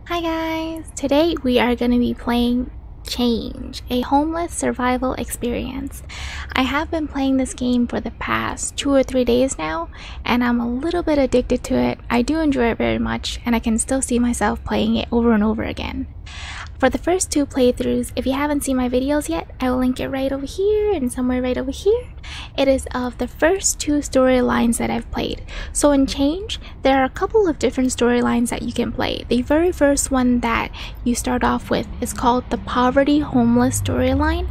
Hi guys! Today we are going to be playing Change, a homeless survival experience. I have been playing this game for the past 2 or 3 days now, and I'm a little bit addicted to it. I do enjoy it very much, and I can still see myself playing it over and over again. For the first 2 playthroughs, if you haven't seen my videos yet, I will link it right over here and somewhere right over here. It is of the first 2 storylines that I've played. So in Change, there are a couple of different storylines that you can play. The very first one that you start off with is called the Poverty Homeless storyline.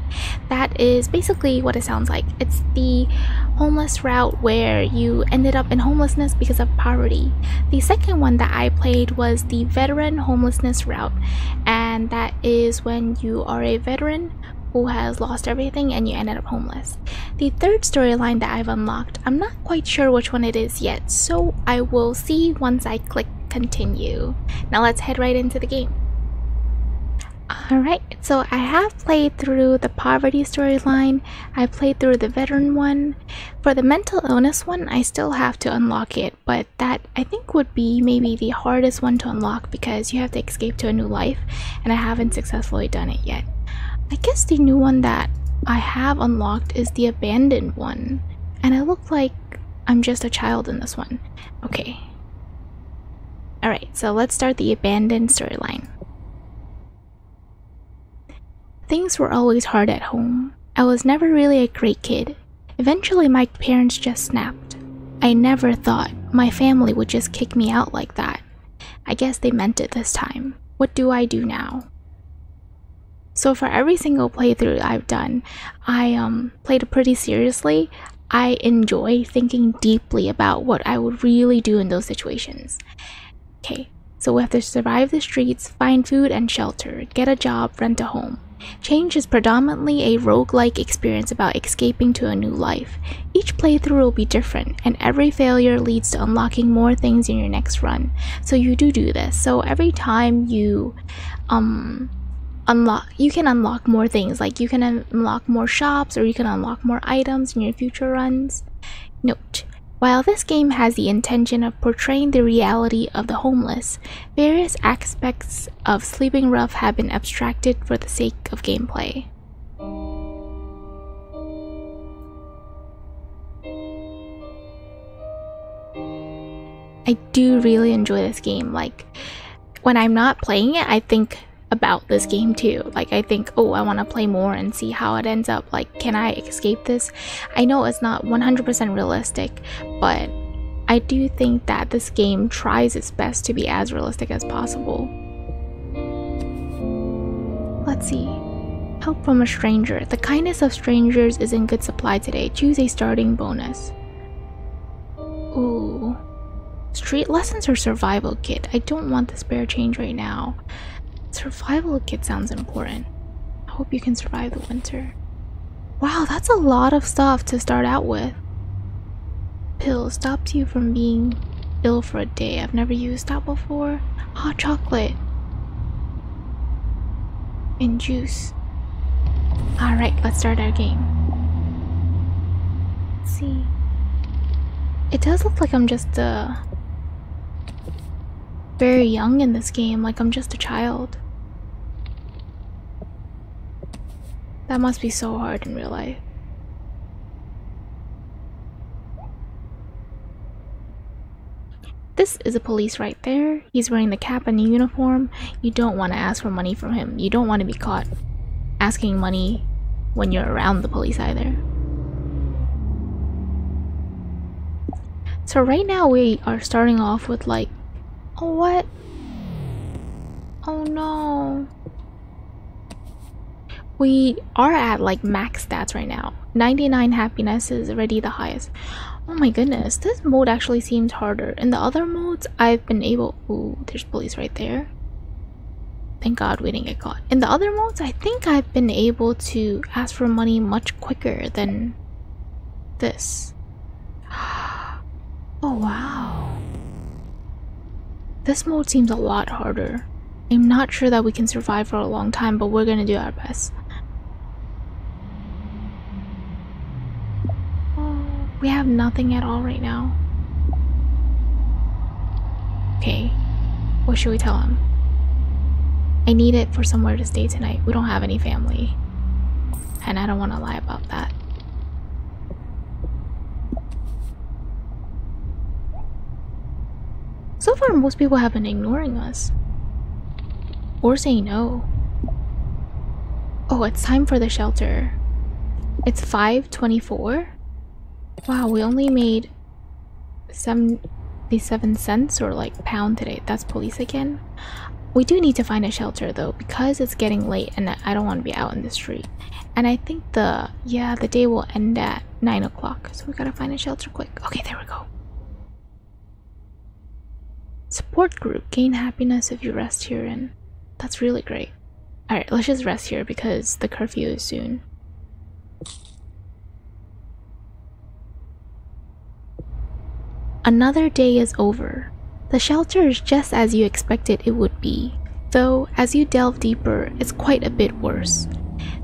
That is basically what it sounds like. It's the homeless route where you ended up in homelessness because of poverty. The second one that I played was the Veteran Homelessness route, and that is when you are a veteran who has lost everything and you ended up homeless. The third storyline that I've unlocked, I'm not quite sure which one it is yet, so I will see once I click continue. Now let's head right into the game. Alright, so I have played through the poverty storyline, I played through the veteran one. For the mental illness one, I still have to unlock it, but that I think would be maybe the hardest one to unlock because you have to escape to a new life, and I haven't successfully done it yet. I guess the new one that I have unlocked is the abandoned one, and I look like I'm just a child in this one. Okay. Alright, so let's start the abandoned storyline. Things were always hard at home. I was never really a great kid. Eventually my parents just snapped. I never thought my family would just kick me out like that. I guess they meant it this time. What do I do now? So for every single playthrough I've done, I played it pretty seriously. I enjoy thinking deeply about what I would really do in those situations. Okay, so we have to survive the streets, find food and shelter, get a job, rent a home. Change is predominantly a roguelike experience about escaping to a new life. Each playthrough will be different, and every failure leads to unlocking more things in your next run. So you do this. So every time you you can unlock more things, like you can unlock more shops or you can unlock more items in your future runs. Note: while this game has the intention of portraying the reality of the homeless, various aspects of sleeping rough have been abstracted for the sake of gameplay. I do really enjoy this game. Like, when I'm not playing it, I think about this game too. Like, I think, oh, I want to play more and see how it ends up. Like, can I escape this? I know it's not 100% realistic, but I do think that this game tries its best to be as realistic as possible. Let's see. Help from a stranger. The kindness of strangers is in good supply today. Choose a starting bonus. Ooh. Street lessons or survival kit? I don't want the spare change right now. Survival kit sounds important. I hope you can survive the winter. Wow, that's a lot of stuff to start out with. Pill stops you from being ill for a day. I've never used that before. Hot chocolate. And juice. Alright, let's start our game. Let's see. It does look like I'm just very young in this game, like I'm just a child. That must be so hard in real life. This is a police right there. He's wearing the cap and the uniform. You don't want to ask for money from him. You don't want to be caught asking money when you're around the police either. So right now we are starting off with like, oh, what? Oh no. We are at like max stats right now. 99 happiness is already the highest. Oh my goodness, this mode actually seems harder. In the other modes, I've been able— ooh, there's police right there. Thank God we didn't get caught. In the other modes, I think I've been able to ask for money much quicker than this. Oh wow. This mode seems a lot harder. I'm not sure that we can survive for a long time, but we're gonna do our best. Oh, we have nothing at all right now. Okay, what should we tell him? I need it for somewhere to stay tonight. We don't have any family. And I don't want to lie about that. So far, most people have been ignoring us. Or saying no. Oh, it's time for the shelter. It's 5:24. Wow, we only made 77 cents or like pound today. That's police again. We do need to find a shelter though, because it's getting late and I don't want to be out in the street. And I think the day will end at 9 o'clock. So we gotta find a shelter quick. Okay, there we go. Support group. Gain happiness if you rest here, and that's really great. Alright, let's just rest here because the curfew is soon. Another day is over. The shelter is just as you expected it would be, though as you delve deeper, it's quite a bit worse.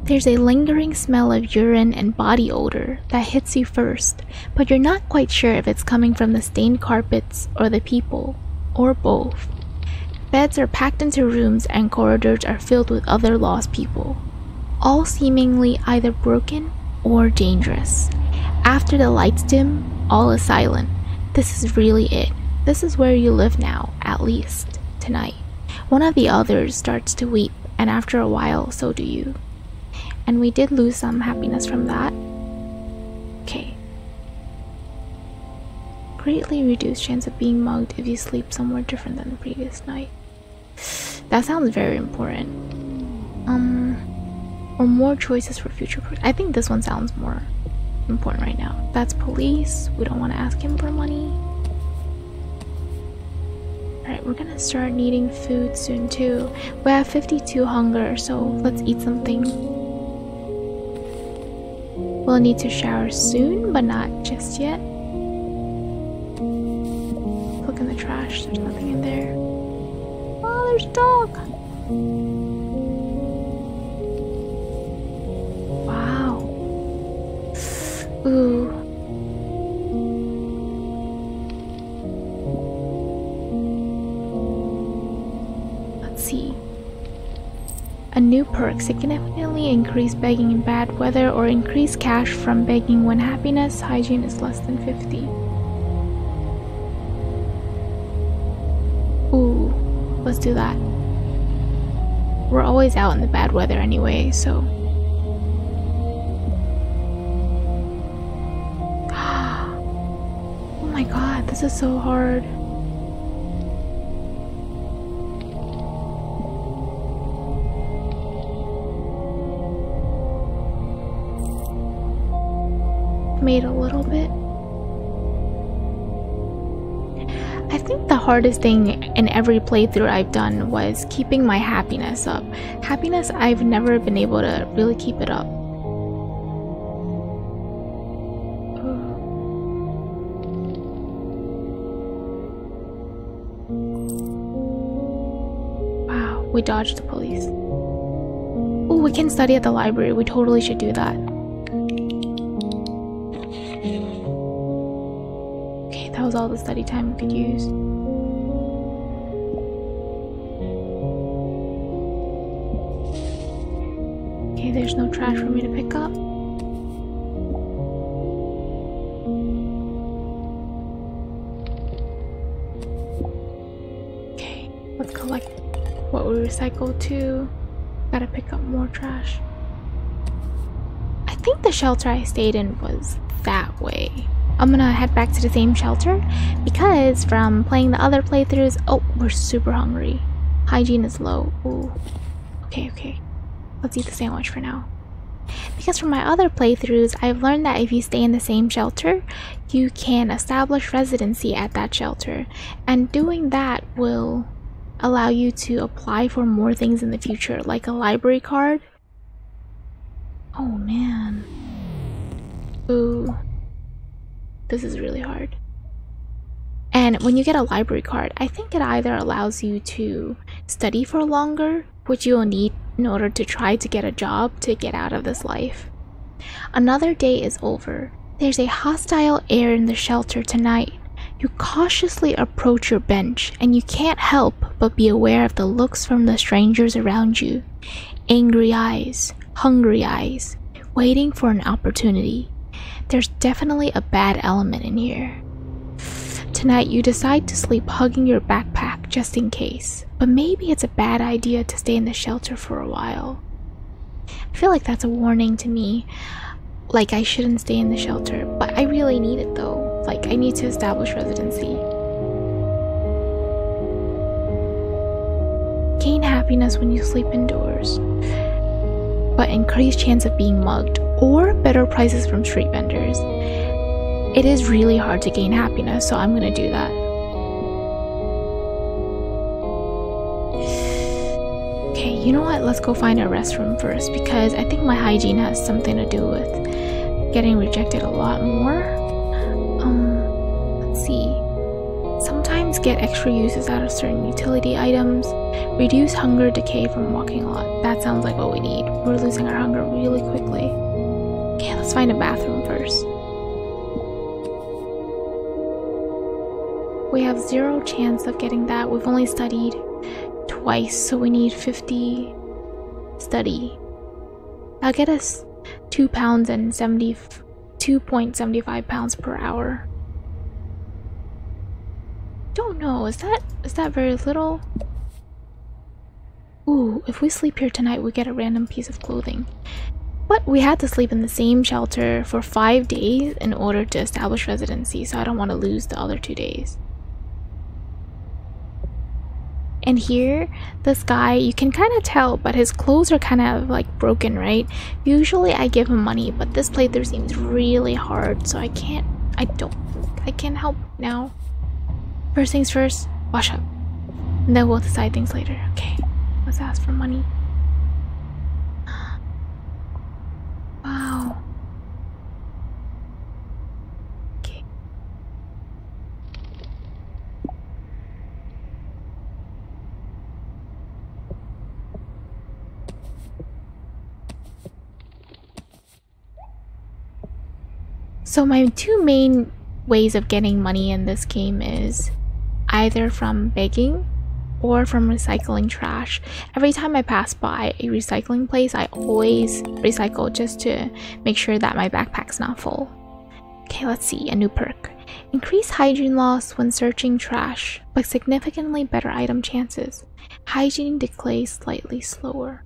There's a lingering smell of urine and body odor that hits you first, but you're not quite sure if it's coming from the stained carpets or the people, or both. Beds are packed into rooms and corridors are filled with other lost people, all seemingly either broken or dangerous. After the lights dim, all is silent. This is really it. This is where you live now, at least, tonight. One of the others starts to weep, and after a while, so do you. And we did lose some happiness from that. Okay. Greatly reduced chance of being mugged if you sleep somewhere different than the previous night. That sounds very important. Or more choices for future. I think this one sounds more important right now. That's police. We don't want to ask him for money. Alright, we're gonna start needing food soon too. We have 52 hunger, so let's eat something. We'll need to shower soon, but not just yet. Look in the trash, there's nothing in there. Oh, there's a dog! Wow. Ooh. Let's see. A new perk: significantly increase begging in bad weather or increase cash from begging when happiness hygiene is less than 50. Ooh, let's do that. We're always out in the bad weather anyway, so. Oh my god, this is so hard. Made a little bit. I think the hardest thing in every playthrough I've done was keeping my happiness up. Happiness, I've never been able to really keep it up. Wow, we dodged the police. Oh, we can study at the library. We totally should do that. That was all the study time we could use. Okay, there's no trash for me to pick up. Okay, let's collect what we recycled too. Gotta pick up more trash. I think the shelter I stayed in was that way. I'm gonna head back to the same shelter because from playing the other playthroughs, oh, we're super hungry. Hygiene is low. Ooh. Okay. Let's eat the sandwich for now. Because from my other playthroughs, I've learned that if you stay in the same shelter, you can establish residency at that shelter. And doing that will allow you to apply for more things in the future, like a library card. Oh man. Ooh. This is really hard. And when you get a library card, I think it either allows you to study for longer, which you will need in order to try to get a job to get out of this life. Another day is over. There's a hostile air in the shelter tonight. You cautiously approach your bench, and you can't help but be aware of the looks from the strangers around you. Angry eyes, hungry eyes, waiting for an opportunity. There's definitely a bad element in here. Tonight you decide to sleep hugging your backpack just in case, but maybe it's a bad idea to stay in the shelter for a while. I feel like that's a warning to me, like I shouldn't stay in the shelter, but I really need it though. Like I need to establish residency. Gain happiness when you sleep indoors, but increased chance of being mugged or better prices from street vendors. It is really hard to gain happiness, so I'm gonna do that. Okay, you know what? Let's go find a restroom first because I think my hygiene has something to do with getting rejected a lot more. Let's see. Sometimes get extra uses out of certain utility items. Reduce hunger decay from walking a lot. That sounds like what we need. We're losing our hunger really quickly. Okay, let's find a bathroom first. We have 0 chance of getting that. We've only studied twice, so we need 50 study. That'll get us 2 pounds and 2.75 pounds per hour. Don't know, is that very little? Ooh, if we sleep here tonight, we get a random piece of clothing. But we had to sleep in the same shelter for 5 days in order to establish residency, so I don't want to lose the other 2 days. And here, this guy, you can kind of tell, but his clothes are kind of like broken, right? Usually I give him money, but this playthrough seems really hard, so I can't help now. First things first, wash up. And then we'll decide things later. Okay, let's ask for money. Wow. Okay. So my 2 main ways of getting money in this game is either from begging or from recycling trash. Every time I pass by a recycling place, I always recycle just to make sure that my backpack's not full. Okay, let's see, a new perk. Increase hygiene loss when searching trash, but significantly better item chances. Hygiene decays slightly slower.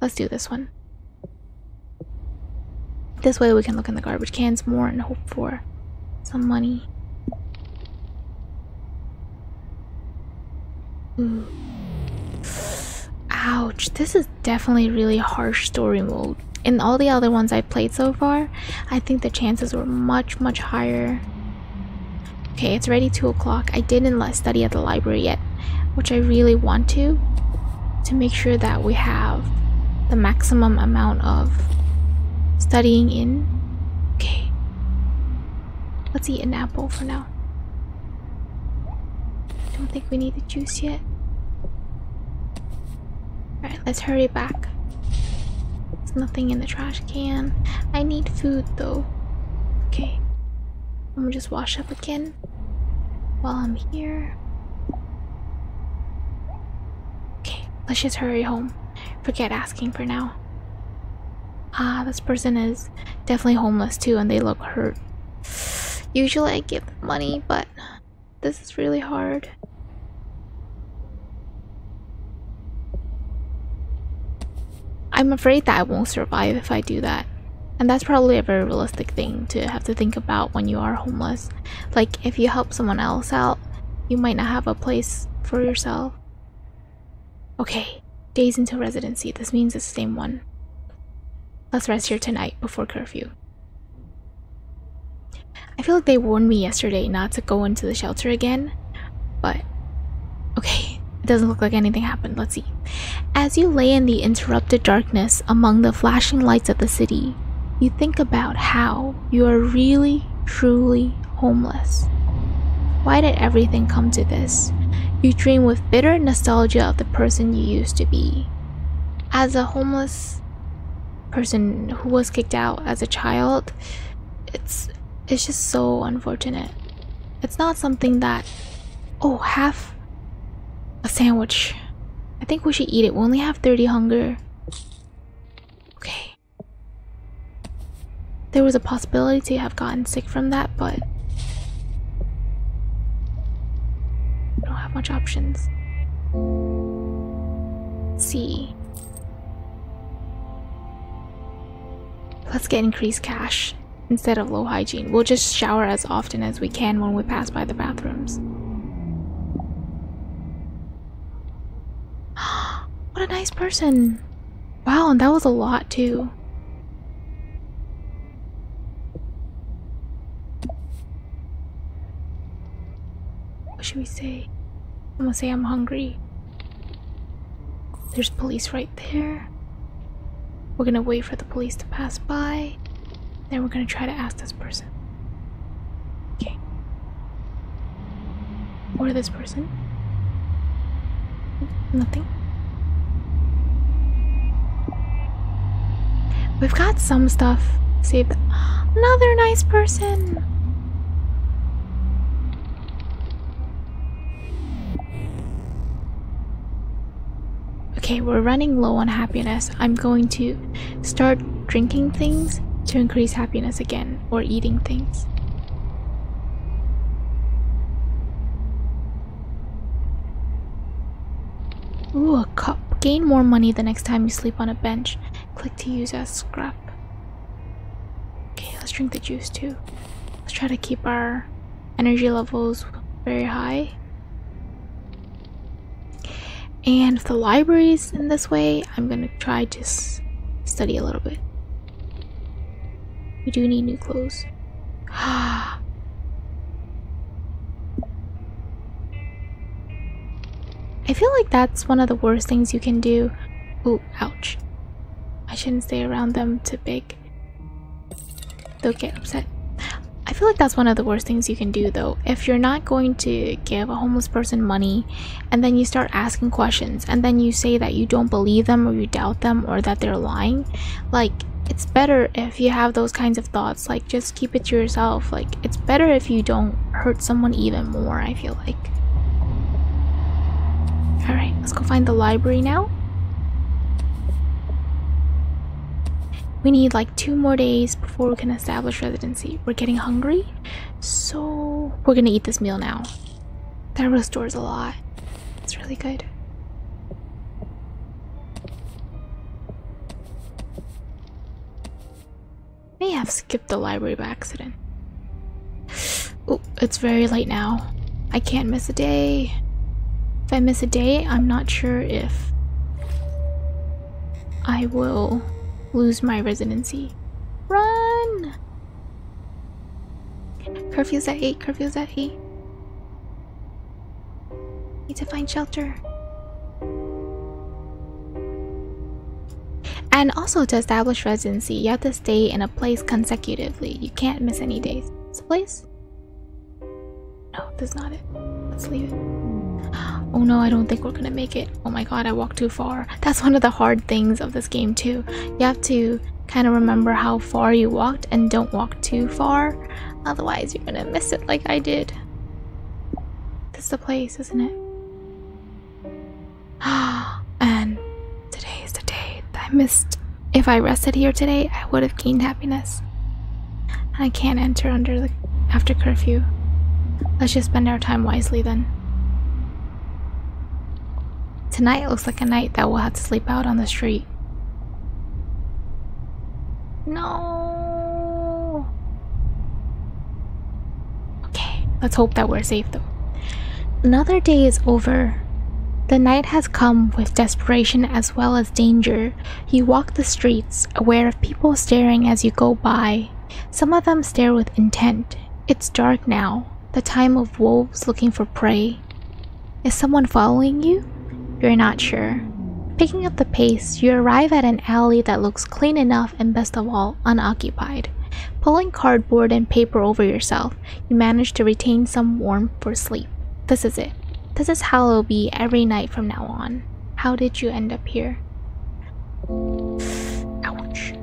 Let's do this one. This way we can look in the garbage cans more and hope for some money. Ooh. Ouch, this is definitely really harsh story mode. In all the other ones I played so far, I think the chances were much higher. Okay, it's already 2 o'clock. I didn't study at the library yet, which I really want to make sure that we have the maximum amount of studying in. Okay, let's eat an apple for now. Don't think we need the juice yet. Alright, let's hurry back. There's nothing in the trash can. I need food though. Okay, I'm gonna just wash up again while I'm here. Okay, let's just hurry home. Forget asking for now. Ah, this person is definitely homeless too, and they look hurt. Usually I give them money, but this is really hard. I'm afraid that I won't survive if I do that. And that's probably a very realistic thing to have to think about when you are homeless. Like, if you help someone else out, you might not have a place for yourself. Okay, days into residency. This means it's the same one. Let's rest here tonight before curfew. I feel like they warned me yesterday not to go into the shelter again, but okay, it doesn't look like anything happened. Let's see. As you lay in the interrupted darkness among the flashing lights of the city, you think about how you are really, truly homeless. Why did everything come to this? You dream with bitter nostalgia of the person you used to be. As a homeless person who was kicked out as a child, it's just so unfortunate. It's not something that... Oh, half a sandwich. I think we should eat it. We only have 30 hunger. Okay. There was a possibility to have gotten sick from that, but I don't have much options. Let's see. Let's get increased cash instead of low hygiene. We'll just shower as often as we can when we pass by the bathrooms. What a nice person. Wow, and that was a lot too. What should we say? I'm gonna say I'm hungry. There's police right there. We're gonna wait for the police to pass by. Then we're gonna try to ask this person. Okay. Or this person. Nothing. We've got some stuff saved. Another nice person. Okay, we're running low on happiness. I'm going to start drinking things to increase happiness again, or eating things. Ooh, a cup. Gain more money the next time you sleep on a bench. Click to use as scrap. Okay, let's drink the juice too. Let's try to keep our energy levels very high. And if the library's in this way, I'm gonna try to study a little bit. We do need new clothes. I feel like that's one of the worst things you can do. Ooh, ouch. I shouldn't stay around them too big. They'll get upset. I feel like that's one of the worst things you can do though. If you're not going to give a homeless person money and then you start asking questions and then you say that you don't believe them or you doubt them or that they're lying, like, it's better if you have those kinds of thoughts. Like, just keep it to yourself. Like, it's better if you don't hurt someone even more, I feel like. Alright, let's go find the library now. We need like 2 more days before we can establish residency. We're getting hungry, so we're gonna eat this meal now. That restores a lot. It's really good. May have skipped the library by accident. Oh, it's very late now. I can't miss a day. If I miss a day, I'm not sure if I will lose my residency. Run! Curfew's at 8, curfew's at 8. Need to find shelter. And also, to establish residency, you have to stay in a place consecutively. You can't miss any days. This place? No, that's not it. Let's leave it. Oh no, I don't think we're gonna make it. Oh my god, I walked too far. That's one of the hard things of this game too. You have to kind of remember how far you walked and don't walk too far. Otherwise, you're gonna miss it like I did. This is the place, isn't it? And today is the day that I missed. If I rested here today, I would have gained happiness. And I can't enter after curfew. Let's just spend our time wisely then. Tonight looks like a night that we'll have to sleep out on the street. No. Okay, let's hope that we're safe though. Another day is over. The night has come with desperation as well as danger. You walk the streets, aware of people staring as you go by. Some of them stare with intent. It's dark now, the time of wolves looking for prey. Is someone following you? You're not sure. Picking up the pace, you arrive at an alley that looks clean enough and best of all, unoccupied. Pulling cardboard and paper over yourself, you manage to retain some warmth for sleep. This is it. This is how it'll be every night from now on. How did you end up here? Ouch.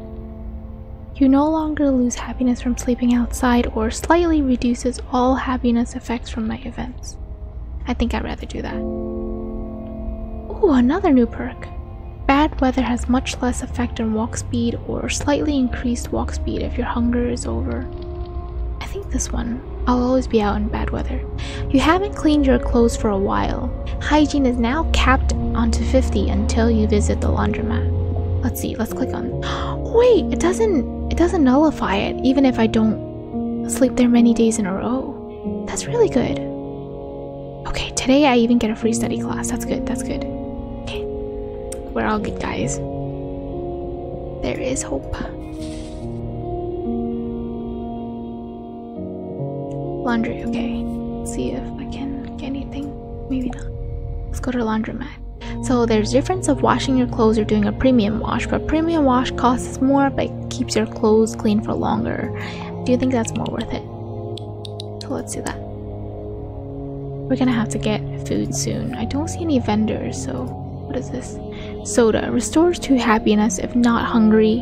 You no longer lose happiness from sleeping outside or slightly reduces all happiness effects from night events. I think I'd rather do that. Ooh, another new perk. Bad weather has much less effect on walk speed or slightly increased walk speed if your hunger is over. I think this one. I'll always be out in bad weather. You haven't cleaned your clothes for a while. Hygiene is now capped onto 50 until you visit the laundromat. Let's see, let's click on. Wait, it doesn't nullify it even if I don't sleep there many days in a row. That's really good. Okay, today I even get a free study class. That's good, that's good. Okay. We're all good, guys. There is hope. Laundry, okay. Let's see if I can get anything. Maybe not. Let's go to the laundromat. So there's difference of washing your clothes or doing a premium wash, but premium wash costs more but keeps your clothes clean for longer. Do you think that's more worth it? So let's do that. We're gonna have to get food soon. I don't see any vendors, so what is this? Soda restores 2 happiness if not hungry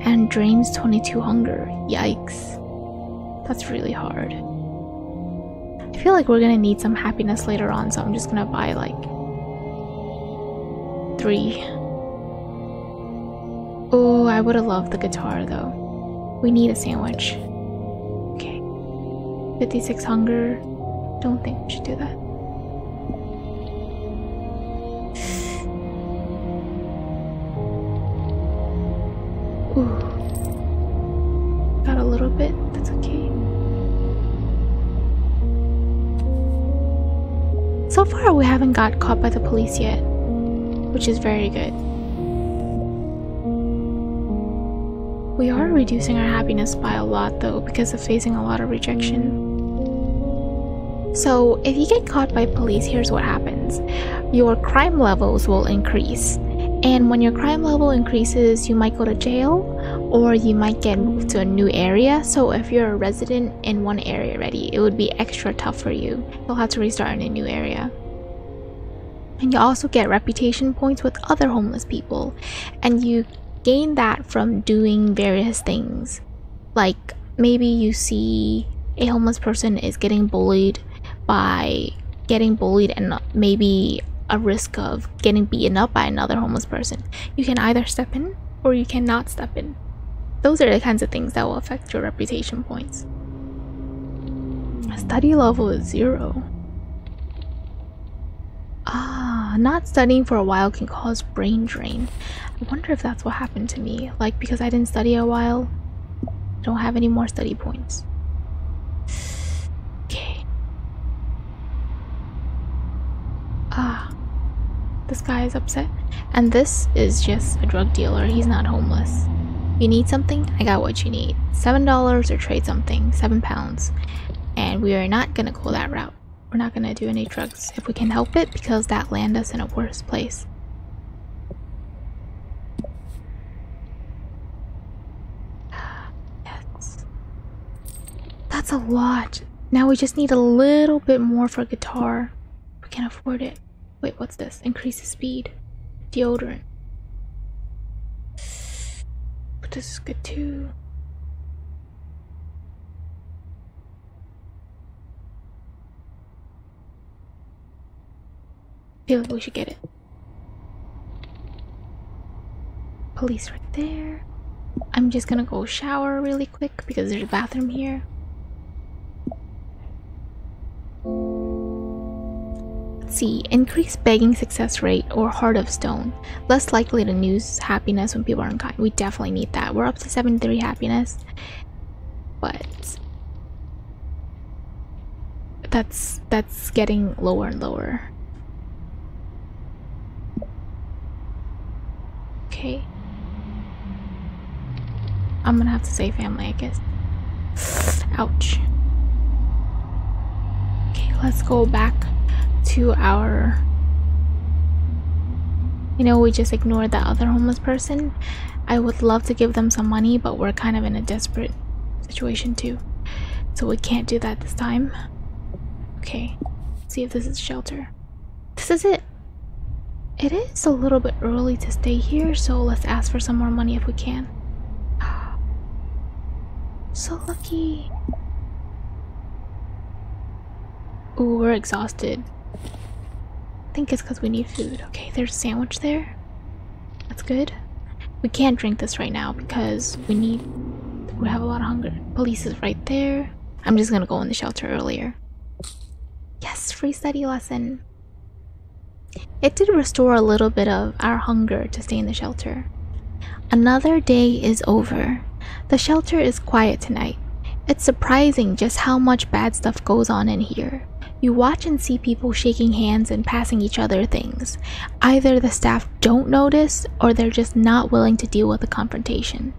and drains 22 hunger. Yikes. That's really hard. I feel like we're gonna need some happiness later on, so I'm just gonna buy like 3. Oh, I would have loved the guitar though. We need a sandwich. Okay. 56 hunger. Don't think we should do that. Ooh. Got a little bit. That's okay. So far, we haven't got caught by the police yet, which is very good. We are reducing our happiness by a lot though because of facing a lot of rejection. So if you get caught by police, here's what happens. Your crime levels will increase. And when your crime level increases, you might go to jail or you might get moved to a new area. So if you're a resident in one area already, it would be extra tough for you. You'll have to restart in a new area. And you also get reputation points with other homeless people. And you gain that from doing various things. Like maybe you see a homeless person is getting bullied and maybe a risk of getting beaten up by another homeless person. You can either step in or you cannot step in. Those are the kinds of things that will affect your reputation points. Study level is 0. Not studying for a while can cause brain drain. I wonder if that's what happened to me. Like, because I didn't study a while, I don't have any more study points. Okay. This guy is upset. And this is just a drug dealer. He's not homeless. You need something? I got what you need. $7 or trade something. 7 pounds. And we are not gonna go that route. We're not gonna do any drugs if we can help it, because that land us in a worse place. Yes. That's a lot. Now we just need a little bit more for guitar. We can afford it. Wait, what's this? Increases speed. Deodorant. But this is good too. I feel like we should get it. Police right there. I'm just gonna go shower really quick because there's a bathroom here. Let's see. Increase begging success rate or heart of stone. Less likely to lose happiness when people are unkind. We definitely need that. We're up to 73 happiness. But that's getting lower and lower. Okay. I'm gonna have to say family, I guess. Ouch. Okay, let's go back to our... You know, we just ignored that other homeless person. I would love to give them some money, but we're kind of in a desperate situation too. So we can't do that this time. Okay, let's see if this is shelter. This is it. It is a little bit early to stay here, so let's ask for some more money if we can. So lucky. Ooh, we're exhausted. I think it's because we need food. Okay, there's a sandwich there. That's good. We can't drink this right now because we have a lot of hunger. Police is right there. I'm just gonna go in the shelter earlier. Yes, free study lesson. It did restore a little bit of our hunger to stay in the shelter. Another day is over. The shelter is quiet tonight. It's surprising just how much bad stuff goes on in here. You watch and see people shaking hands and passing each other things. Either the staff don't notice or they're just not willing to deal with the confrontation.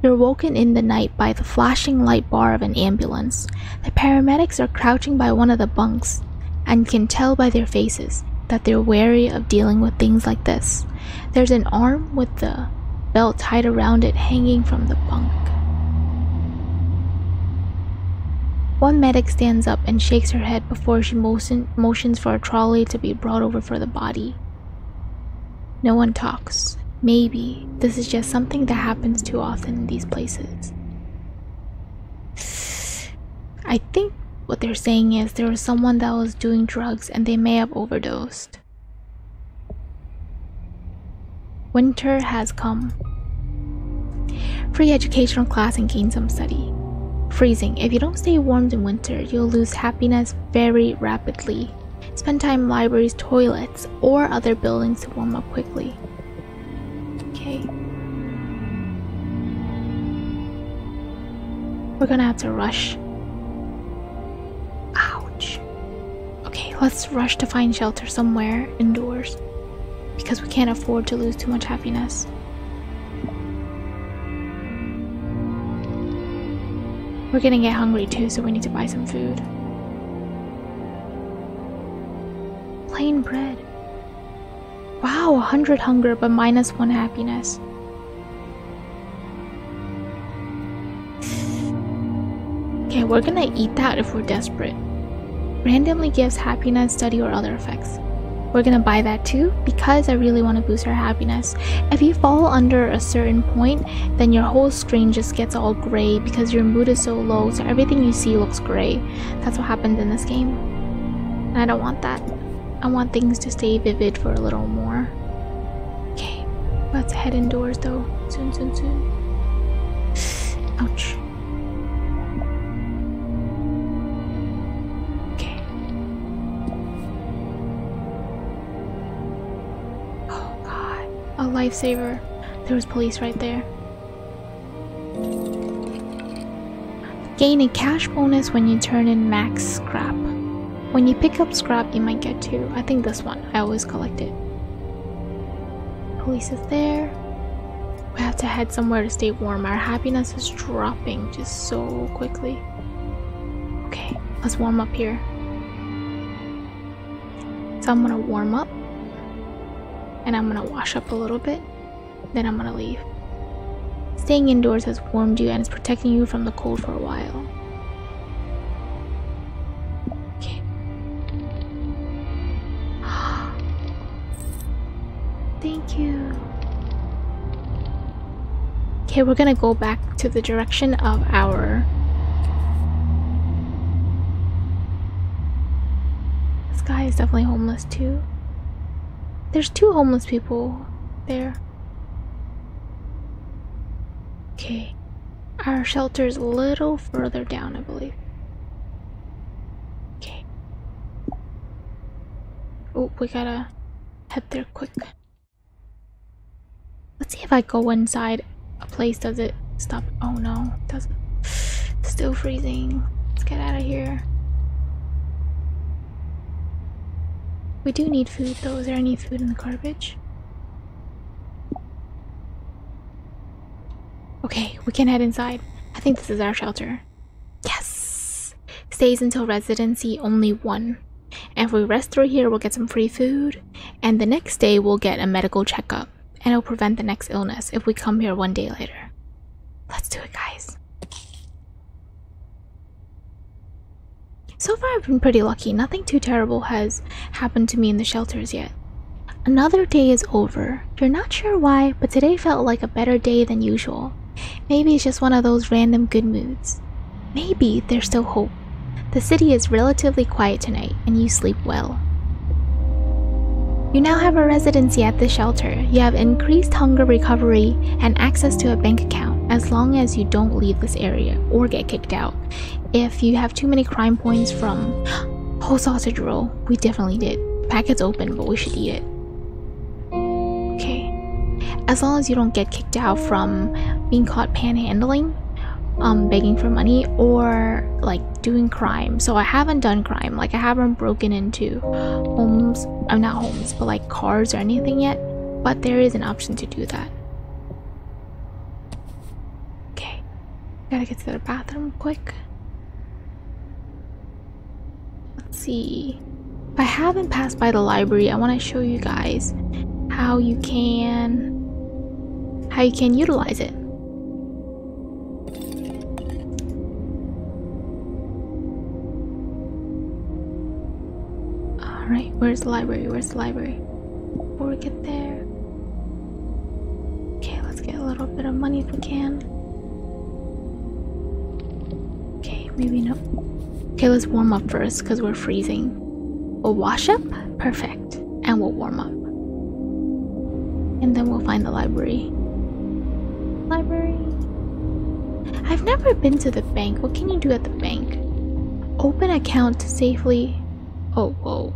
You're woken in the night by the flashing light bar of an ambulance. The paramedics are crouching by one of the bunks and can tell by their faces that they're wary of dealing with things like this. There's an arm with the belt tied around it hanging from the bunk. One medic stands up and shakes her head before she motions for a trolley to be brought over for the body. No one talks. Maybe this is just something that happens too often in these places. I think what they're saying is there was someone that was doing drugs and they may have overdosed. Winter has come. Free educational class and gain some study. Freezing. If you don't stay warm in winter, you'll lose happiness very rapidly. Spend time in libraries, toilets, or other buildings to warm up quickly. Okay. We're gonna have to rush. Ouch. Okay, let's rush to find shelter somewhere indoors because we can't afford to lose too much happiness. We're gonna get hungry too, so we need to buy some food. Plain bread. Wow, 100 hunger, but -1 happiness. Okay, we're gonna eat that if we're desperate. Randomly gives happiness, study, or other effects. We're gonna buy that too because I really want to boost our happiness. If you fall under a certain point, then your whole screen just gets all gray because your mood is so low, so everything you see looks gray. That's what happens in this game. And I don't want that. I want things to stay vivid for a little more. Okay, let's head indoors though. Soon. Ouch. A lifesaver. There was police right there. Gain a cash bonus when you turn in max scrap. When you pick up scrap, you might get 2. I think this one. I always collect it. Police is there. We have to head somewhere to stay warm. Our happiness is dropping just so quickly. Okay, let's warm up here. So I'm gonna warm up. And I'm gonna wash up a little bit, then I'm gonna leave. Staying indoors has warmed you and is protecting you from the cold for a while. Okay. Thank you. Okay, we're gonna go back to the direction of our... This guy is definitely homeless too. There's 2 homeless people there. Okay. Our shelter's a little further down, I believe. Okay. Oh, we gotta head there quick. Let's see if I go inside a place. Does it stop? Oh no, it doesn't. It's still freezing. Let's get out of here. We do need food though. Is there any food in the garbage? Okay, we can head inside. I think this is our shelter. Yes! Stays until residency only 1. And if we rest through here, we'll get some free food. And the next day, we'll get a medical checkup. And it'll prevent the next illness if we come here 1 day later. Let's do it, guys. So far I've been pretty lucky. Nothing too terrible has happened to me in the shelters yet. Another day is over. You're not sure why, but today felt like a better day than usual. Maybe it's just one of those random good moods. Maybe there's still hope. The city is relatively quiet tonight, and you sleep well. You now have a residency at the shelter. You have increased hunger recovery and access to a bank account as long as you don't leave this area or get kicked out. If you have too many crime points from whole sausage roll, we definitely did. Packet's open, but we should eat it. Okay. As long as you don't get kicked out from being caught panhandling, begging for money, or like doing crime. So I haven't done crime, like I haven't broken into homes, not homes, but like cars or anything yet, but there is an option to do that. Okay, gotta get to the bathroom quick. Let's see, if I haven't passed by the library, I want to show you guys how you can utilize it. Alright, where's the library? Where's the library? Before we get there. Okay, let's get a little bit of money if we can. Okay, maybe no. Okay, let's warm up first because we're freezing. We'll wash up? Perfect. And we'll warm up. And then we'll find the library. Library. I've never been to the bank. What can you do at the bank? Open account to safely... Oh, whoa.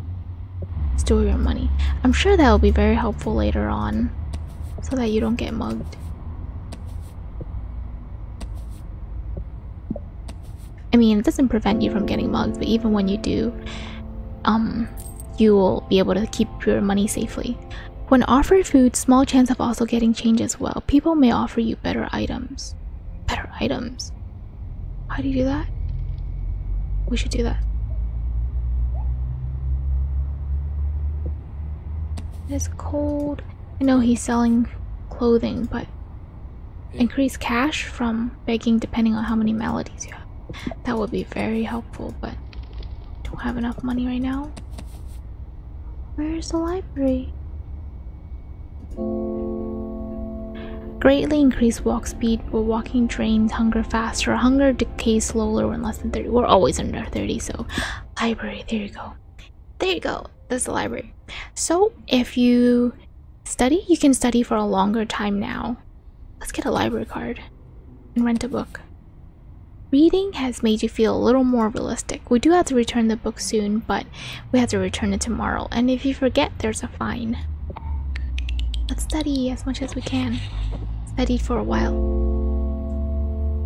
Store your money. I'm sure that will be very helpful later on so that you don't get mugged. I mean, it doesn't prevent you from getting mugged, but even when you do, you will be able to keep your money safely. When offered food, small chance of also getting change as well. People may offer you better items. Better items? How do you do that? We should do that. It's cold. I know he's selling clothing, but increase cash from begging depending on how many melodies you have. That would be very helpful, but don't have enough money right now. Where's the library? Greatly increase walk speed, but walking drains hunger faster. Hunger decays slower when less than 30. We're always under 30, so library, there you go. There you go. That's the library. So if you study, you can study for a longer time now. Let's get a library card and rent a book. Reading has made you feel a little more realistic. We do have to return the book soon, but we have to return it tomorrow. And if you forget, there's a fine. Let's study as much as we can. Study for a while.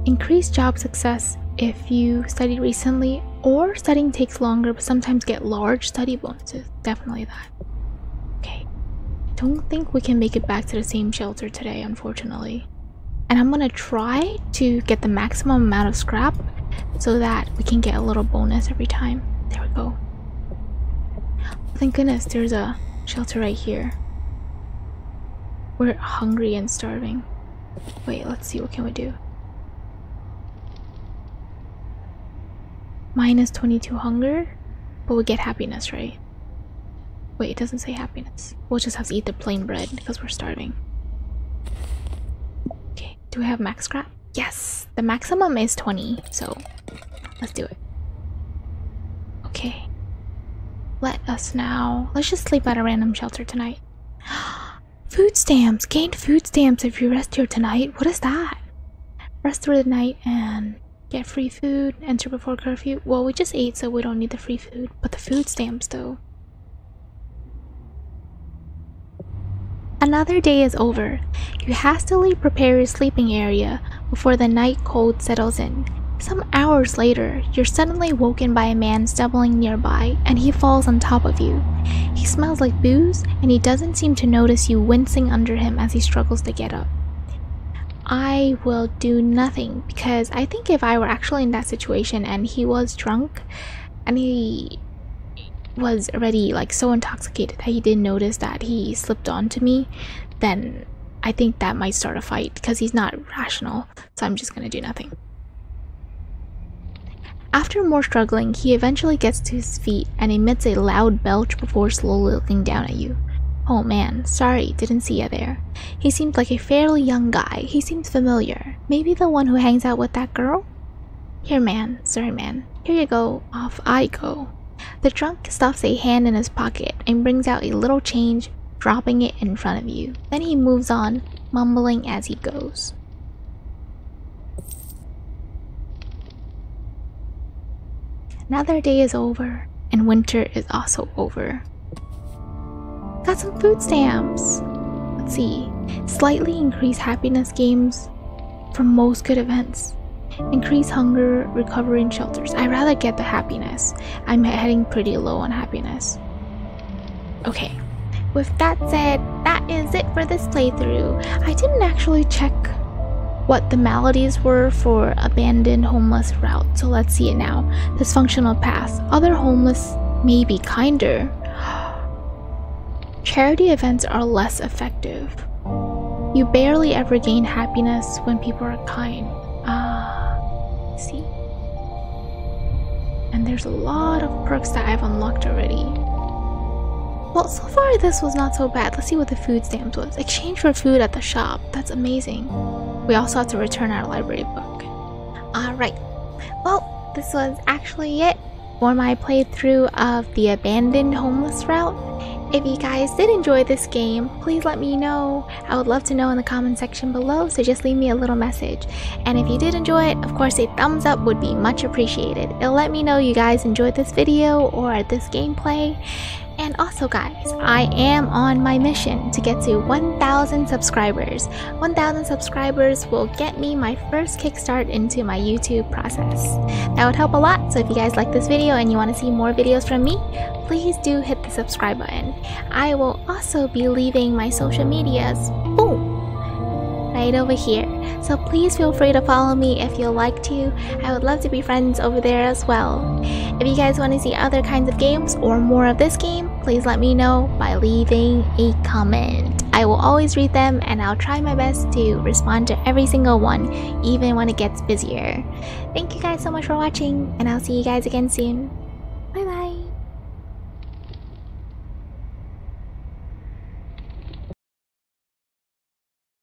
Increase job success if you studied recently, or studying takes longer but sometimes get large study bonuses. Definitely that. Okay. Don't think we can make it back to the same shelter today, unfortunately. And I'm gonna try to get the maximum amount of scrap so that we can get a little bonus every time. There we go. Thank goodness there's a shelter right here. We're hungry and starving. Wait, let's see, what can we do? Minus 22 hunger, but we get happiness, right? Wait, it doesn't say happiness. We'll just have to eat the plain bread because we're starving. Okay, do we have max scrap? Yes, the maximum is 20, so let's do it. Okay, let's just sleep at a random shelter tonight. Food stamps! Gained food stamps if you rest here tonight. What is that? Rest through the night and get free food. Enter before curfew. Well, we just ate, so we don't need the free food. But the food stamps, though. Another day is over. You hastily prepare your sleeping area before the night cold settles in. Some hours later, you're suddenly woken by a man stumbling nearby, and he falls on top of you. He smells like booze, and he doesn't seem to notice you wincing under him as he struggles to get up. I will do nothing, because I think if I were actually in that situation and he was drunk, and he was already like so intoxicated that he didn't notice that he slipped onto me, then I think that might start a fight, because he's not rational, so I'm just gonna do nothing. After more struggling, he eventually gets to his feet and emits a loud belch before slowly looking down at you. Oh man, sorry, didn't see you there. He seemed like a fairly young guy. He seems familiar. Maybe the one who hangs out with that girl? Here man, sorry man. Here you go, off I go. The drunk stuffs a hand in his pocket and brings out a little change, dropping it in front of you. Then he moves on, mumbling as he goes. Another day is over, and winter is also over. Got some food stamps! Let's see. Slightly increase happiness games for most good events. Increase hunger, recovery, and shelters. I'd rather get the happiness. I'm heading pretty low on happiness. Okay. With that said, that is it for this playthrough. I didn't actually check what the maladies were for abandoned homeless route, so let's see it now. Dysfunctional paths. Other homeless may be kinder. Charity events are less effective. You barely ever gain happiness when people are kind. See? And there's a lot of perks that I've unlocked already. Well, so far this was not so bad. Let's see what the food stamps was. Exchange for food at the shop. That's amazing. We also have to return our library book. Alright. Well, this was actually it for my playthrough of the abandoned homeless route. If you guys did enjoy this game, please let me know. I would love to know in the comment section below, so just leave me a little message. And if you did enjoy it, of course a thumbs up would be much appreciated. It'll let me know you guys enjoyed this video or this gameplay. And also guys, I am on my mission to get to 1,000 subscribers. 1,000 subscribers will get me my first kickstart into my YouTube process. That would help a lot, so if you guys like this video and you want to see more videos from me, please do hit the subscribe button. I will also be leaving my social medias, boom, right over here. So please feel free to follow me if you'd like to. I would love to be friends over there as well. If you guys want to see other kinds of games or more of this game, please let me know by leaving a comment. I will always read them and I'll try my best to respond to every single one, even when it gets busier. Thank you guys so much for watching, and I'll see you guys again soon.